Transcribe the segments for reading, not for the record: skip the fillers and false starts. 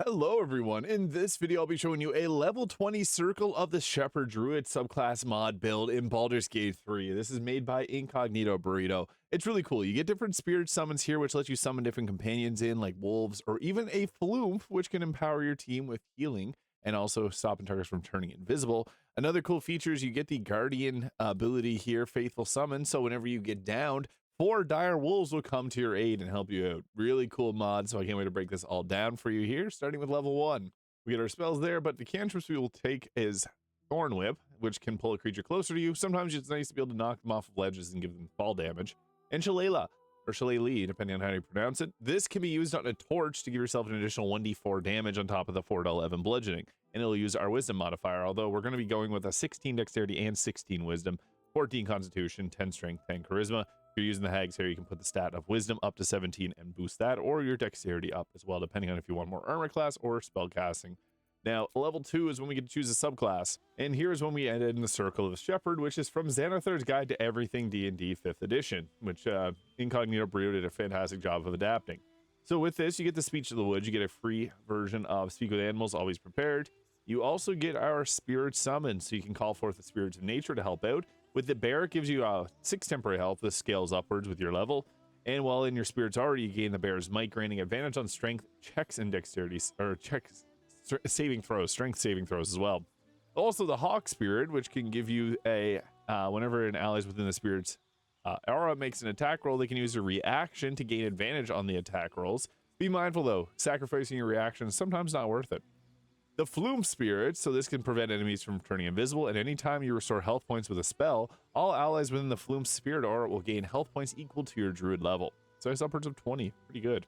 Hello everyone, in this video I'll be showing you a level 20 Circle of the Shepherd Druid subclass mod build in Baldur's Gate 3. This is made by IncogneatoBurrito. It's really cool. You get different spirit summons here which lets you summon different companions in like wolves or even a flume which can empower your team with healing and also stopping targets from turning invisible. Another cool feature is you get the Guardian ability here, Faithful Summon, so whenever you get downed, 4 dire wolves will come to your aid and help you out. Really cool mod, so I can't wait to break this all down for you here, starting with level 1. We get our spells there, but the cantrips we will take is Thorn Whip, which can pull a creature closer to you. Sometimes it's nice to be able to knock them off of ledges and give them fall damage. And Shillelagh, or Shillelagh, depending on how you pronounce it. This can be used on a torch to give yourself an additional 1d4 damage on top of the 4-11 bludgeoning. And it'll use our wisdom modifier, although we're going to be going with a 16 dexterity and 16 wisdom, 14 constitution, 10 strength, 10 charisma. If you're using the hags here, you can put the stat of wisdom up to 17 and boost that, or your dexterity up as well, depending on if you want more armor class or spell casting. Now, level 2 is when we get to choose a subclass, and here's when we ended in the Circle of the Shepherd, which is from Xanathar's Guide to Everything D&D 5th edition, which IncogneatoBurrito did a fantastic job of adapting. So with this, you get the Speech of the Woods, you get a free version of Speak with Animals, Always Prepared. You also get our Spirit Summon, so you can call forth the spirits of nature to help out. With the bear, it gives you 6 temporary health. This scales upwards with your level. And while in your spirits already, you gain the bear's might, granting advantage on strength checks and dexterity, or saving throws, strength saving throws as well. Also, the hawk spirit, which can give you a, whenever an ally is within the spirit's aura makes an attack roll, they can use a reaction to gain advantage on the attack rolls. Be mindful though, sacrificing your reaction is sometimes not worth it. The Flume Spirit, so this can prevent enemies from turning invisible, and anytime you restore health points with a spell, all allies within the Flume Spirit aura will gain health points equal to your druid level. So it's upwards of 20, pretty good.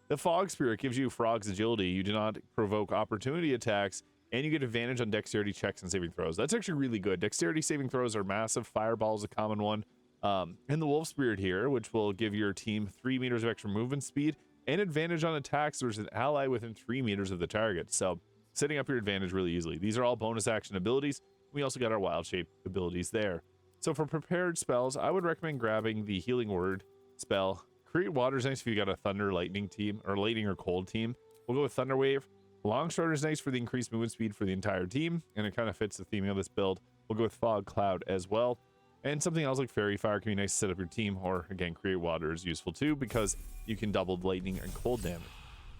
The Fog Spirit gives you Frog's Agility. You do not provoke opportunity attacks, and you get advantage on dexterity checks and saving throws. That's actually really good. Dexterity saving throws are massive. Fireball is a common one. And the Wolf Spirit here, which will give your team 3 meters of extra movement speed, and advantage on attacks versus an ally within 3 meters of the target. So setting up your advantage really easily. These are all bonus action abilities. We also got our wild shape abilities there. So for prepared spells, I would recommend grabbing the Healing Word spell. Create Water is nice if you got a Thunder Lightning team, or Lightning or Cold team. We'll go with Thunder Wave. Longsword is nice for the increased movement speed for the entire team, and it kind of fits the theme of this build. We'll go with Fog Cloud as well. And something else like Fairy Fire can be nice to set up your team, or again, Create Water is useful too, because you can double lightning and cold damage.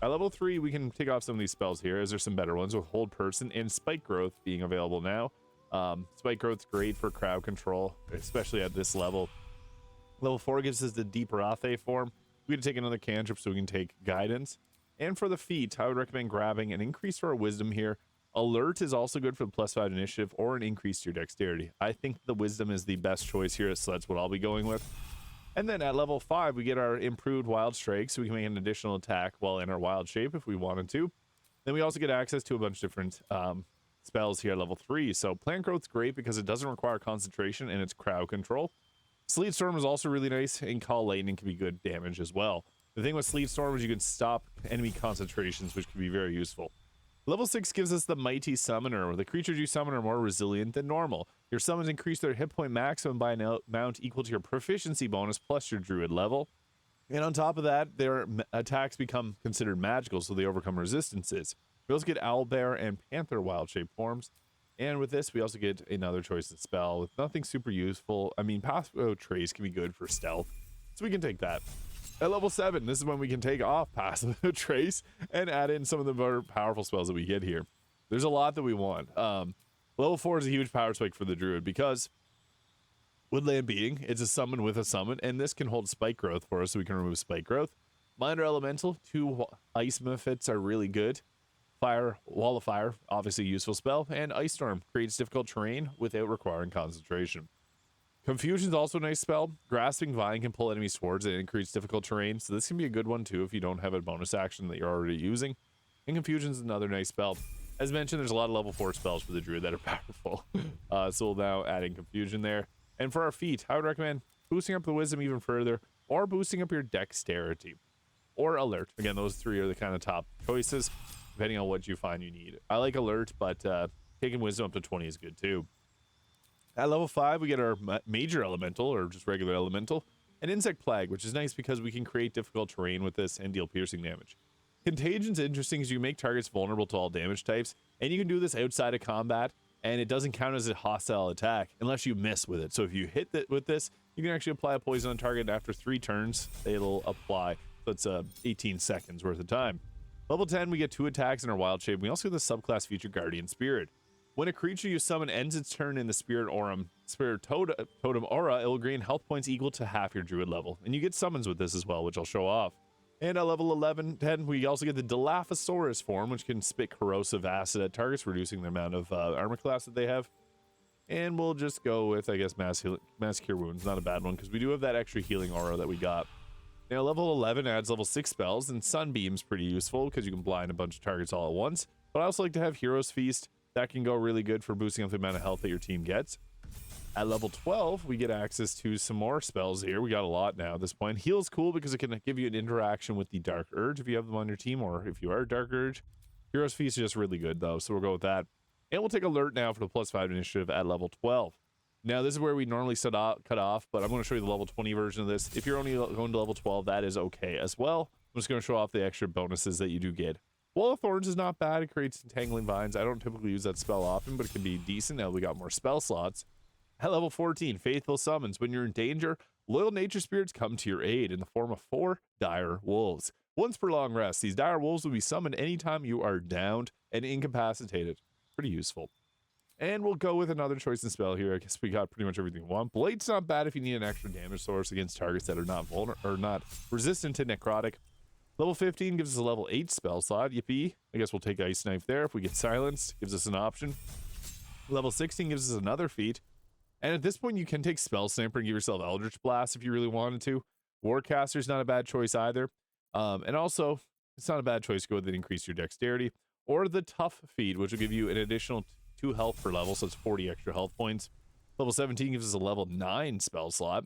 At level 3, we can take off some of these spells here, as there's some better ones with Hold Person and Spike Growth being available now. Spike Growth's great for crowd control, especially at this level. Level 4 gives us the Deep Rathe form. We can take another cantrip so we can take Guidance. And for the feat, I would recommend grabbing an increase to our Wisdom here. Alert is also good for the +5 initiative or an increase to your dexterity. I think the Wisdom is the best choice here, so that's what I'll be going with. And then at level 5, we get our improved Wild Strike, so we can make an additional attack while in our wild shape if we wanted to. Then we also get access to a bunch of different spells here at level 3. So Plant Growth's great because it doesn't require concentration and it's crowd control. Sleet Storm is also really nice, and Call Lightning can be good damage as well. The thing with Sleet Storm is you can stop enemy concentrations, which can be very useful. Level 6 gives us the Mighty Summoner. The creatures you summon are more resilient than normal. Your summons increase their hit point maximum by an amount equal to your proficiency bonus plus your druid level. And on top of that, their attacks become considered magical, so they overcome resistances. We also get Owlbear and Panther wild shape forms. And with this, we also get another choice of spell with nothing super useful. I mean, Passive Trace can be good for stealth, so we can take that. At level 7, this is when we can take off Passive Trace and add in some of the more powerful spells that we get here. There's a lot that we want. Level 4 is a huge power spike for the Druid because Woodland Being, it's a summon with a summon, and this can hold Spike Growth for us, so we can remove Spike Growth. Minor Elemental, 2 Ice Mephits are really good. Fire, Wall of Fire, obviously a useful spell, and Ice Storm creates difficult terrain without requiring concentration. Confusion's also a nice spell. Grasping Vine can pull enemies towards it and increase difficult terrain, so this can be a good one too if you don't have a bonus action that you're already using. And Confusion's another nice spell. As mentioned, there's a lot of level 4 spells for the Druid that are powerful. So we'll now add in Confusion there. And for our feat, I would recommend boosting up the Wisdom even further, or boosting up your Dexterity, or Alert. Again, those 3 are the kind of top choices, depending on what you find you need. I like Alert, but taking Wisdom up to 20 is good too. At level 5, we get our Major Elemental, or just regular Elemental, and Insect Plague, which is nice because we can create difficult terrain with this and deal piercing damage. Contagion's interesting because you make targets vulnerable to all damage types, and you can do this outside of combat, and it doesn't count as a hostile attack unless you miss with it. So if you hit with this, you can actually apply a poison on target, and after 3 turns, it'll apply. So it's 18 seconds worth of time. Level 10, we get 2 attacks in our wild shape. We also get the subclass feature Guardian Spirit. When a creature you summon ends its turn in the Spirit Totem Aura, it will gain health points equal to half your Druid level. And you get summons with this as well, which I'll show off. And at level 10, we also get the Dilophosaurus form, which can spit corrosive acid at targets, reducing the amount of armor class that they have. And we'll just go with, I guess, Mass Cure Wounds. Not a bad one, because we do have that extra healing aura that we got. Now, level 11 adds level 6 spells, and Sunbeam's pretty useful, because you can blind a bunch of targets all at once. But I also like to have Hero's Feast. That can go really good for boosting up the amount of health that your team gets. At level 12, we get access to some more spells here. We got a lot now at this point. Heal's cool because it can give you an interaction with the Dark Urge if you have them on your team, or if you are Dark Urge. Hero's Feast is just really good, though, so we'll go with that. And we'll take Alert now for the +5 initiative at level 12. Now, this is where we normally cut off, but I'm going to show you the level 20 version of this. If you're only going to level 12, that is okay as well. I'm just going to show off the extra bonuses that you do get. Wall of Thorns is not bad. It creates Entangling Vines. I don't typically use that spell often, but it can be decent. Now we got more spell slots. At level 14, Faithful Summons. When you're in danger, loyal nature spirits come to your aid in the form of 4 dire wolves. Once per long rest, these dire wolves will be summoned anytime you are downed and incapacitated. Pretty useful. And we'll go with another choice in spell here. I guess we got pretty much everything we want. Blade's not bad if you need an extra damage source against targets that are not resistant to necrotic. Level 15 gives us a level 8 spell slot. Yippee. I guess we'll take Ice Knife there. If we get silenced, gives us an option. Level 16 gives us another feat. And at this point, you can take Spell Sniper and give yourself Eldritch Blast if you really wanted to. Warcaster's not a bad choice either. And also, it's not a bad choice to go with and increase your dexterity. Or the Tough feat, which will give you an additional 2 health per level, so it's 40 extra health points. Level 17 gives us a level 9 spell slot.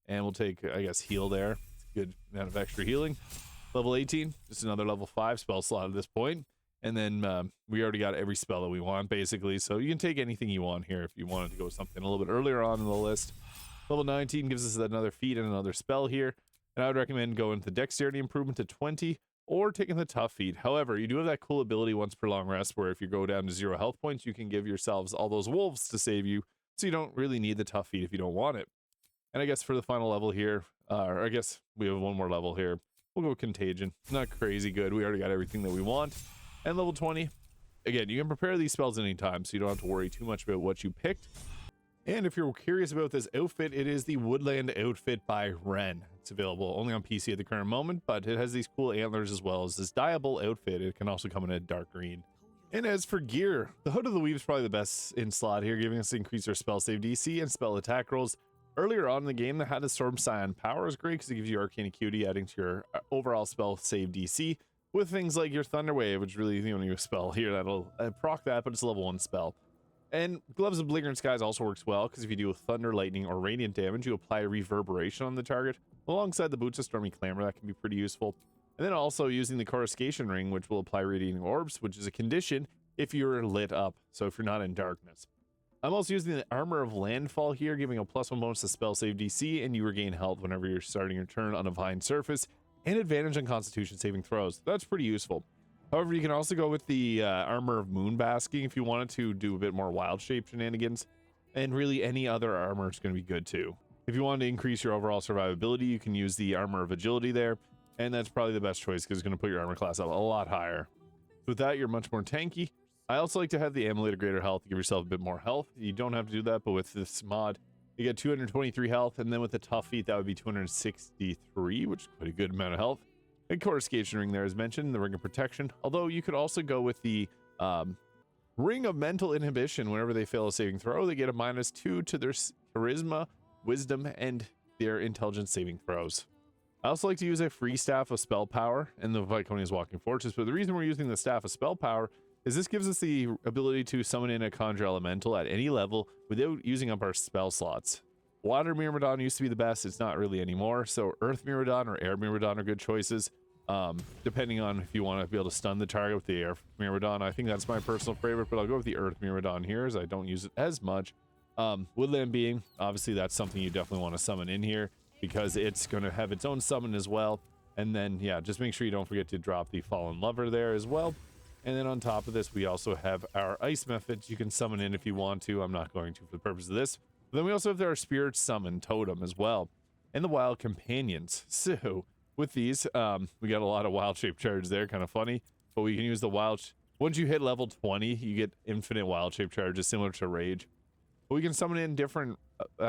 And we'll take, I guess, Heal there. It's a good amount of extra healing. Level 18, just another level 5 spell slot at this point. And then we already got every spell that we want, basically. So you can take anything you want here if you wanted to go with something a little bit earlier on in the list. Level 19 gives us another feat and another spell here. And I would recommend going to the Dexterity improvement to 20 or taking the Tough feat. However, you do have that cool ability once per long rest where if you go down to 0 health points, you can give yourselves all those wolves to save you. So you don't really need the Tough feat if you don't want it. And I guess for the final level here, or I guess we have one more level here. We'll go with Contagion. Not crazy good. We already got everything that we want. And level 20, again, you can prepare these spells anytime, so you don't have to worry too much about what you picked. And if you're curious about this outfit, it is the Woodland outfit by Ren. It's available only on PC at the current moment, but it has these cool antlers as well as this dyeable outfit. It can also come in a dark green. And as for gear, the Hood of the Weave is probably the best in slot here, giving us increase our spell save DC and spell attack rolls. Earlier on in the game, that had a Storm Scion power is great because it gives you Arcane Acuity, adding to your overall spell save DC. With things like your Thunder Wave, which is really the only spell here that'll proc that, but it's a level 1 spell. And Gloves of Belligerent Skies also works well, because if you do Thunder, Lightning, or Radiant damage, you apply Reverberation on the target. Alongside the Boots of Stormy Clamor, that can be pretty useful. And then also using the Coruscation Ring, which will apply Radiating Orbs, which is a condition if you're lit up, so if you're not in darkness. I'm also using the Armor of Landfall here, giving a +1 bonus to spell save DC, and you regain health whenever you're starting your turn on a vine surface. And advantage on Constitution saving throws. That's pretty useful. However, you can also go with the Armor of Moonbasking if you wanted to do a bit more wild shape shenanigans. And really any other armor is going to be good too. If you want to increase your overall survivability, you can use the Armor of Agility there. And that's probably the best choice because it's going to put your armor class up a lot higher. With that, you're much more tanky. I also like to have the Amulet of Greater Health to give yourself a bit more health. You don't have to do that, but with this mod, you get 223 health, and then with the Tough feat, that would be 263, which is quite a good amount of health. And Coruscation Ring there is mentioned, the Ring of Protection. Although you could also go with the Ring of Mental Inhibition. Whenever they fail a saving throw, they get a -2 to their Charisma, Wisdom, and their Intelligence saving throws. I also like to use a free Staff of Spell Power and the Viconia's Walking Fortress, but the reason we're using the Staff of Spell Power is this gives us the ability to summon in a Conjure Elemental at any level without using up our spell slots. Water Myrmidon used to be the best, it's not really anymore, so Earth Myrmidon or Air Myrmidon are good choices, depending on if you want to be able to stun the target with the Air Myrmidon. I think that's my personal favorite, but I'll go with the Earth Myrmidon here as I don't use it as much. Woodland Being, obviously that's something you definitely want to summon in here because it's going to have its own summon as well. And then, yeah, just make sure you don't forget to drop the Fallen Lover there as well. And then on top of this, we also have our ice methods you can summon in if you want to. I'm not going to for the purpose of this. But then we also have our Spirit Summon Totem as well. And the Wild Companions. So, with these, we got a lot of Wild Shape Charge there, kind of funny. But we can use the Wild... Once you hit level 20, you get infinite Wild Shape Charges, similar to Rage. But we can summon in different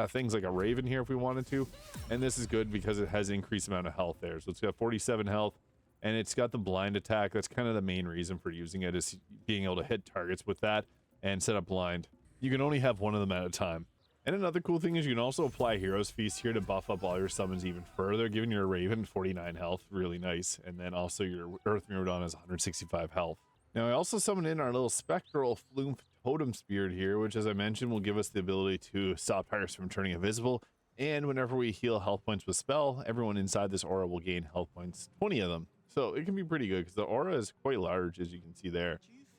things like a Raven here if we wanted to. And this is good because it has an increased amount of health there. So it's got 47 health. And it's got the blind attack. That's kind of the main reason for using it, is being able to hit targets with that and set up blind. You can only have one of them at a time. And another cool thing is you can also apply Hero's Feast here to buff up all your summons even further, giving your Raven 49 health, really nice. And then also your Earth Mirrodon has 165 health. Now I also summoned in our little Spectral Flume Totem Spirit here, which as I mentioned will give us the ability to stop targets from turning invisible. And whenever we heal health points with spell, everyone inside this aura will gain health points, 20 of them. So it can be pretty good because the aura is quite large, as you can see there.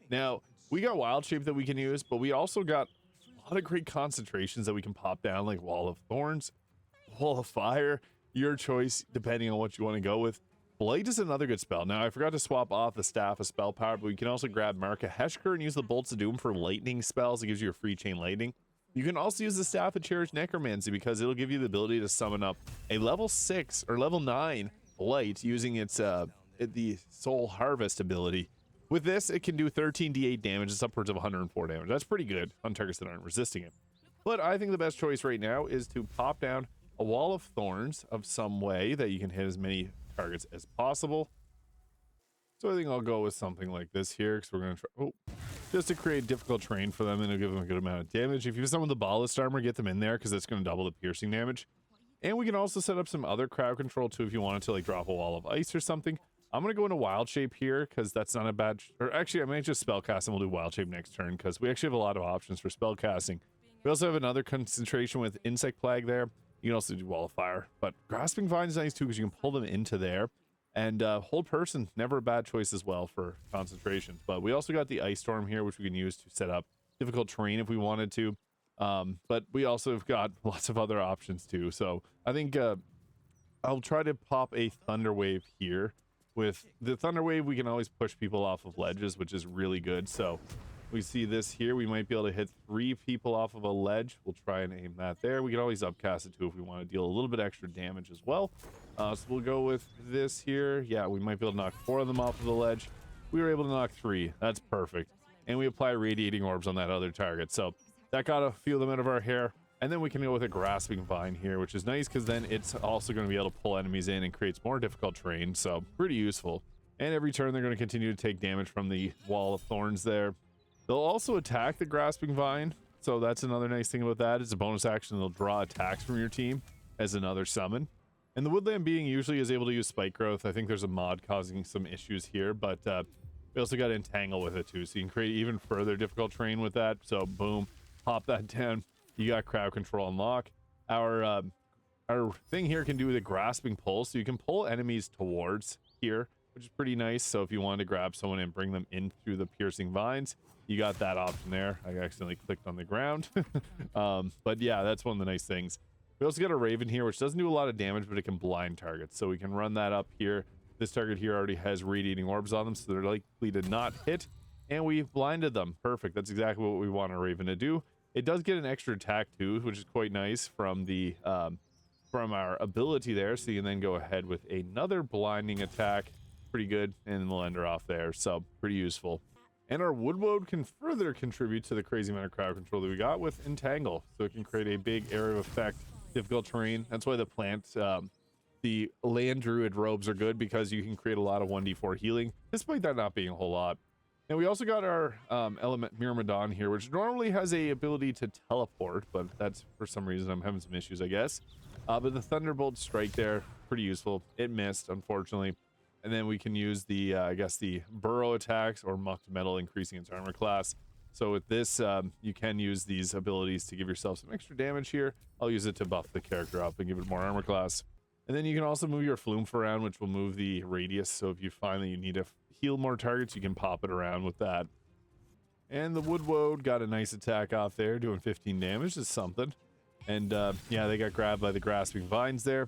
Now, we got Wild Shape that we can use, but we also got a lot of great concentrations that we can pop down, like Wall of Thorns, Wall of Fire, your choice, depending on what you want to go with. Blight is another good spell. Now, I forgot to swap off the Staff of Spell Power, but we can also grab Marka Heshker and use the Bolts of Doom for lightning spells. It gives you a free chain lightning. You can also use the Staff of Cherished Necromancy because it'll give you the ability to summon up a level 6 or level 9 Blight using its the Soul Harvest ability. With this, it can do 13d8 damage. It's upwards of 104 damage. That's pretty good on targets that aren't resisting it. But I think the best choice right now is to pop down a Wall of Thorns of some way that you can hit as many targets as possible. So I think I'll go with something like this here, because we're going to try, just to create difficult terrain for them, and it'll give them a good amount of damage. If you summon the Ballast Armor, get them in there, because it's going to double the piercing damage. And we can also set up some other crowd control too if you wanted to, like drop a Wall of Ice or something. I'm going to go into Wild Shape here because that's not a bad... Or actually, I might just Spellcast and we'll do Wild Shape next turn because we actually have a lot of options for spellcasting. We also have another concentration with Insect Plague there. You can also do Wall of Fire. But Grasping Vine is nice too because you can pull them into there. And Hold Person, never a bad choice as well for concentration. But we also got the Ice Storm here, which we can use to set up difficult terrain if we wanted to. But we also have got lots of other options too. So I think I'll try to pop a Thunder Wave here. With the Thunder Wave, we can always push people off of ledges, which is really good. So we see this here. We might be able to hit 3 people off of a ledge. We'll try and aim that there. We can always upcast it too if we want to deal a little bit extra damage as well. So we'll go with this here. Yeah, we might be able to knock 4 of them off of the ledge. We were able to knock 3. That's perfect. And we apply Radiating Orbs on that other target. So that got a few of them out of our hair. And then we can go with a Grasping Vine here, which is nice because then it's also going to be able to pull enemies in and creates more difficult terrain. So pretty useful. And every turn they're going to continue to take damage from the Wall of Thorns there. They'll also attack the Grasping Vine. So that's another nice thing about that. It's a bonus action. They'll draw attacks from your team as another summon. And the Woodland Being usually is able to use Spike Growth. I think there's a mod causing some issues here, but we also got Entangle with it too. So you can create even further difficult terrain with that. So boom, pop that down. You got crowd control unlock. Our thing here can do the Grasping Pull, so you can pull enemies towards here, which is pretty nice. So if you wanted to grab someone and bring them in through the piercing vines, you got that option there. I accidentally clicked on the ground. But yeah, that's one of the nice things. We also got a Raven here, which doesn't do a lot of damage, but it can blind targets. So we can run that up here. This target here already has Radiating Orbs on them, so they're likely to not hit. And we've blinded them. Perfect. That's exactly what we want a Raven to do. It does get an extra attack too, which is quite nice from the from our ability there. So you can then go ahead with another blinding attack. Pretty good. And we'll end her off there. So pretty useful. And our Woodwode can further contribute to the crazy amount of crowd control that we got with Entangle. So it can create a big area of effect, difficult terrain. That's why the the Land Druid robes are good, because you can create a lot of 1d4 healing, despite that not being a whole lot. And we also got our Element Myrmidon here, which normally has a ability to teleport, but that's, for some reason, I'm having some issues, I guess. But the Thunderbolt Strike there, pretty useful. It missed, unfortunately. And then we can use the, I guess, the Burrow attacks or Mucked Metal, increasing its armor class. So with this, you can use these abilities to give yourself some extra damage here. I'll use it to buff the character up and give it more armor class. And then you can also move your Flume around, which will move the radius. So if you find that you need to heal more targets, you can pop it around with that. And the Woodwode got a nice attack off there, doing 15 damage. Is something. And yeah, they got grabbed by the Grasping Vines there.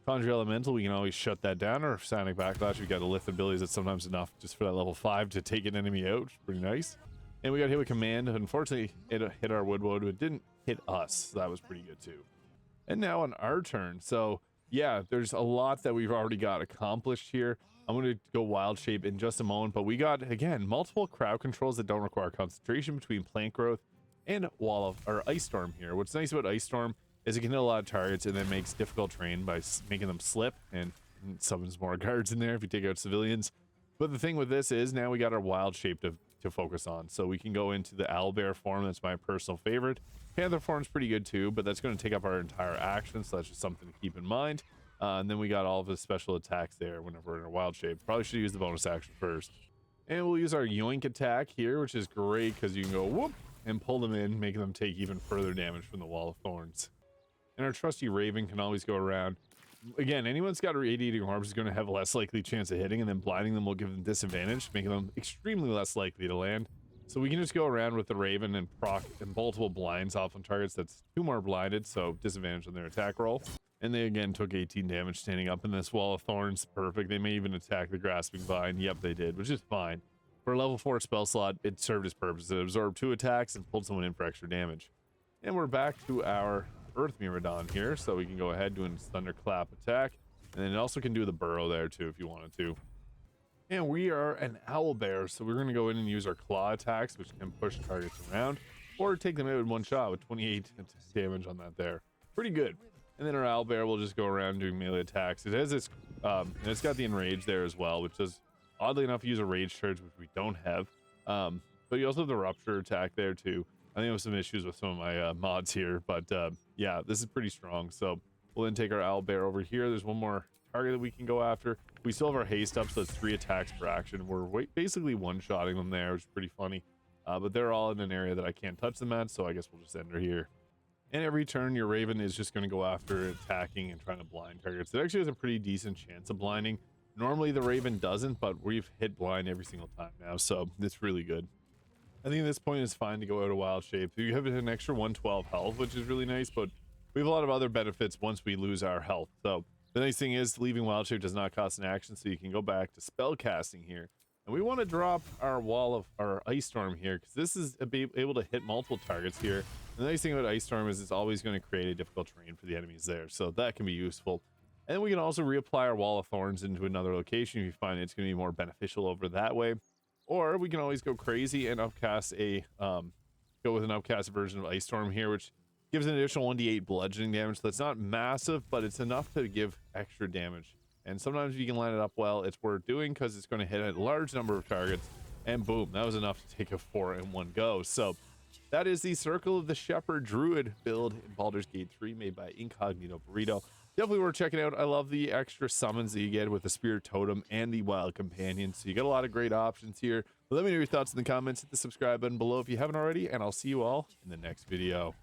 Conjure Elemental, we can always shut that down, or Sonic Backlash, we got a lift abilities that's sometimes enough just for that level 5 to take an enemy out, which is pretty nice. And we got hit with Command. Unfortunately, it hit our Woodwood, but it didn't hit us, so that was pretty good too. And now on our turn, so yeah, there's a lot that we've already got accomplished here. I'm going to go Wild Shape in just a moment, but we got, again, multiple crowd controls that don't require concentration between plant growth and Wall of, or Ice Storm here. What's nice about Ice Storm is it can hit a lot of targets and then makes difficult terrain by making them slip and summons more guards in there if you take out civilians. But the thing with this is now we got our Wild Shape to focus on. So we can go into the Owlbear form. That's my personal favorite. Panther form's pretty good too, but that's going to take up our entire action, so that's just something to keep in mind. And then we got all of the special attacks there whenever we're in a Wild Shape. Probably should use the bonus action first. And we'll use our Yoink attack here, which is great because you can go whoop and pull them in, making them take even further damage from the Wall of Thorns. And our trusty Raven can always go around. Again, anyone that's got radiating orbs is going to have a less likely chance of hitting, and then blinding them will give them disadvantage, making them extremely less likely to land. So we can just go around with the Raven and proc and multiple blinds off on targets that's 2 more blinded, so disadvantage on their attack roll. And they again took 18 damage standing up in this Wall of Thorns. Perfect. They may even attack the Grasping Vine. Yep, they did, which is fine. For a level 4 spell slot, it served its purpose. It absorbed 2 attacks and pulled someone in for extra damage. And we're back to our Earth Myrmidon here, so we can go ahead doing Thunderclap attack, and then it also can do the burrow there too if you wanted to. And we are an Owlbear, so we're going to go in and use our claw attacks, which can push targets around or take them out in one shot with 28 damage on that there. Pretty good. And then our Owlbear will just go around doing melee attacks. It has this and it's got the Enrage there as well, which does oddly enough use a rage charge, which we don't have. But you also have the Rupture attack there too. I think I have some issues with some of my mods here, but yeah, this is pretty strong. So we'll then take our Owlbear over here. There's one more target that we can go after. We still have our haste up, so it's 3 attacks per action. We're basically one-shotting them there, which is pretty funny. But they're all in an area that I can't touch them at, so I guess we'll just end her here. And every turn, your Raven is just going to go after attacking and trying to blind targets. It actually has a pretty decent chance of blinding. Normally the Raven doesn't, but we've hit blind every single time now, so it's really good. I think at this point it's fine to go out of Wild Shape. You have an extra 112 health, which is really nice, but we have a lot of other benefits once we lose our health. So the nice thing is leaving Wild Shape does not cost an action, so you can go back to spell casting here. And we want to drop our Wall of our Ice Storm here, because this is able to hit multiple targets here. And the nice thing about Ice Storm is it's always going to create a difficult terrain for the enemies there, so that can be useful. And then we can also reapply our Wall of Thorns into another location if you find it's going to be more beneficial over that way. Or we can always go crazy and upcast a go with an upcast version of Ice Storm here, which gives an additional 1d8 bludgeoning damage. So that's not massive, but it's enough to give extra damage. And sometimes if you can line it up well, it's worth doing because it's going to hit a large number of targets. And boom, that was enough to take a 4 in one go. So that is the Circle of the Shepherd Druid build in Baldur's Gate 3 made by IncogneatoBurrito. Definitely worth checking out. I love the extra summons that you get with the Spirit Totem and the Wild Companion. So you got a lot of great options here. Let me know your thoughts in the comments. Hit the subscribe button below if you haven't already, and I'll see you all in the next video.